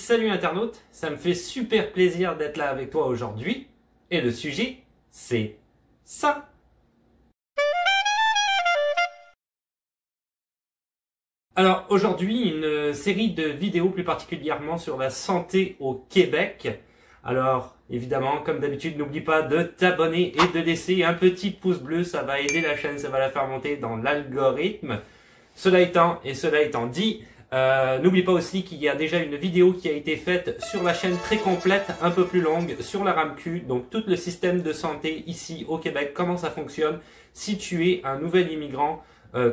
salut internaute, ça me fait super plaisir d'être là avec toi aujourd'hui. Et le sujet, c'est ça. Alors aujourd'hui, une série de vidéos plus particulièrement sur la santé au Québec. Alors évidemment, comme d'habitude, n'oublie pas de t'abonner et de laisser un petit pouce bleu, ça va aider la chaîne, ça va la faire monter dans l'algorithme. Cela étant dit, n'oublie pas aussi qu'il y a déjà une vidéo qui a été faite sur la chaîne très complète, un peu plus longue, sur la RAMQ, donc tout le système de santé ici au Québec, comment ça fonctionne, si tu es un nouvel immigrant,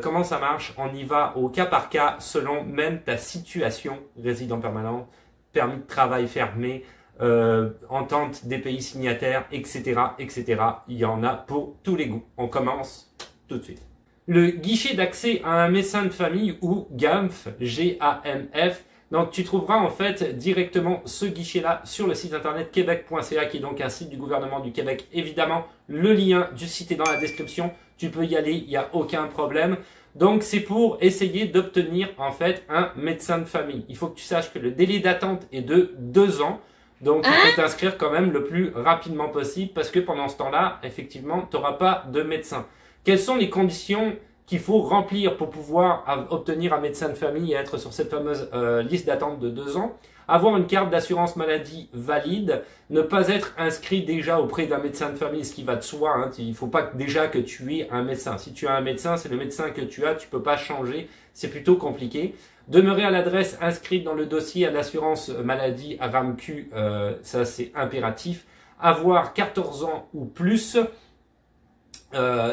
comment ça marche, on y va au cas par cas, selon même ta situation, résident permanent, permis de travail fermé, entente des pays signataires, etc., etc. Il y en a pour tous les goûts. On commence tout de suite. Le guichet d'accès à un médecin de famille ou GAMF, G-A-M-F. Donc tu trouveras en fait directement ce guichet-là sur le site internet québec.ca qui est donc un site du gouvernement du Québec. Évidemment, le lien du site est dans la description. Tu peux y aller, il n'y a aucun problème. Donc c'est pour essayer d'obtenir en fait un médecin de famille. Il faut que tu saches que le délai d'attente est de 2 ans. Donc, il faut t'inscrire quand même le plus rapidement possible parce que pendant ce temps-là, effectivement, tu n'auras pas de médecin. Quelles sont les conditions qu'il faut remplir pour pouvoir obtenir un médecin de famille et être sur cette fameuse liste d'attente de 2 ans? Avoir une carte d'assurance maladie valide, ne pas être inscrit déjà auprès d'un médecin de famille, ce qui va de soi. Hein. Il ne faut pas déjà que tu aies un médecin. Si tu as un médecin, c'est le médecin que tu as, tu peux pas changer. C'est plutôt compliqué. Demeurer à l'adresse inscrite dans le dossier à l'assurance maladie à RAMQ, ça c'est impératif. Avoir 14 ans ou plus.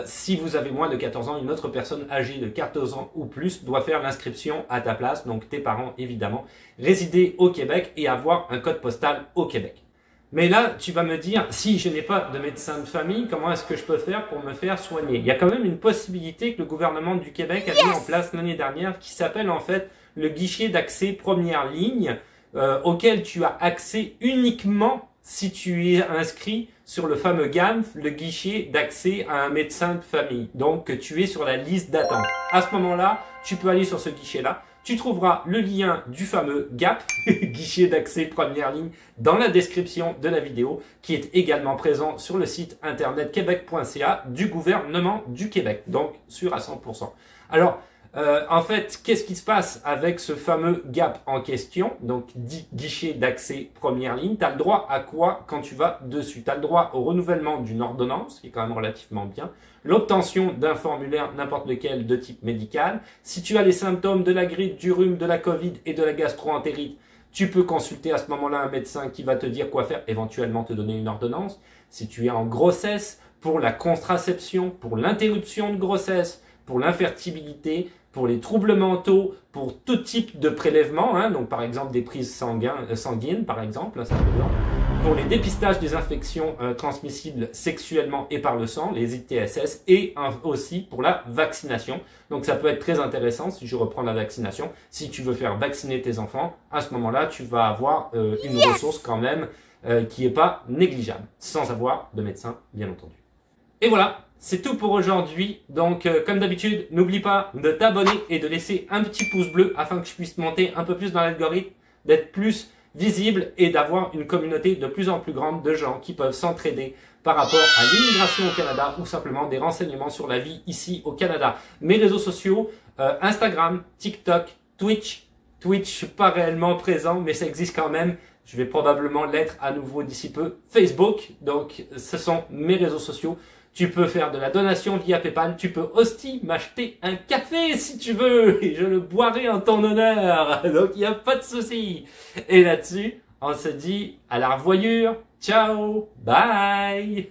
Si vous avez moins de 14 ans, une autre personne âgée de 14 ans ou plus doit faire l'inscription à ta place, donc tes parents évidemment, résider au Québec et avoir un code postal au Québec. Mais là, tu vas me dire, si je n'ai pas de médecin de famille, comment est-ce que je peux faire pour me faire soigner? Il y a quand même une possibilité que le gouvernement du Québec a mis en place l'année dernière qui s'appelle en fait le guichet d'accès première ligne auquel tu as accès uniquement si tu es inscrit sur le fameux GAMF, le guichet d'accès à un médecin de famille. Donc, que tu es sur la liste d'attente. À ce moment-là, tu peux aller sur ce guichet-là. Tu trouveras le lien du fameux GAP, guichet d'accès première ligne, dans la description de la vidéo, qui est également présent sur le site internet québec.ca du gouvernement du Québec. Donc, sûr à 100%. Alors, en fait, qu'est-ce qui se passe avec ce fameux GAP en question, donc dit guichet d'accès première ligne? Tu as le droit à quoi quand tu vas dessus? Tu as le droit au renouvellement d'une ordonnance, qui est quand même relativement bien, l'obtention d'un formulaire n'importe lequel de type médical. Si tu as les symptômes de la grippe, du rhume, de la Covid et de la gastro-entérite, tu peux consulter à ce moment-là un médecin qui va te dire quoi faire, éventuellement te donner une ordonnance. Si tu es en grossesse, pour la contraception, pour l'interruption de grossesse, pour l'infertilité, pour les troubles mentaux, pour tout type de prélèvement, hein, donc par exemple des prises sanguines, par exemple, pour les dépistages des infections transmissibles sexuellement et par le sang, les ITSS, et aussi pour la vaccination. Donc ça peut être très intéressant si je reprends la vaccination. Si tu veux faire vacciner tes enfants, à ce moment-là, tu vas avoir une ressource quand même qui n'est pas négligeable, sans avoir de médecin, bien entendu. Et voilà, c'est tout pour aujourd'hui. Donc, comme d'habitude, n'oublie pas de t'abonner et de laisser un petit pouce bleu afin que je puisse monter un peu plus dans l'algorithme, d'être plus visible et d'avoir une communauté de plus en plus grande de gens qui peuvent s'entraider par rapport à l'immigration au Canada ou simplement des renseignements sur la vie ici au Canada. Mes réseaux sociaux, Instagram, TikTok, Twitch. Twitch, je suis pas réellement présent, mais ça existe quand même. Je vais probablement l'être à nouveau d'ici peu. Facebook, donc ce sont mes réseaux sociaux. Tu peux faire de la donation via PayPal. Tu peux aussi m'acheter un café si tu veux. Et je le boirai en ton honneur. Donc, il n'y a pas de souci. Et là-dessus, on se dit à la revoyure. Ciao. Bye.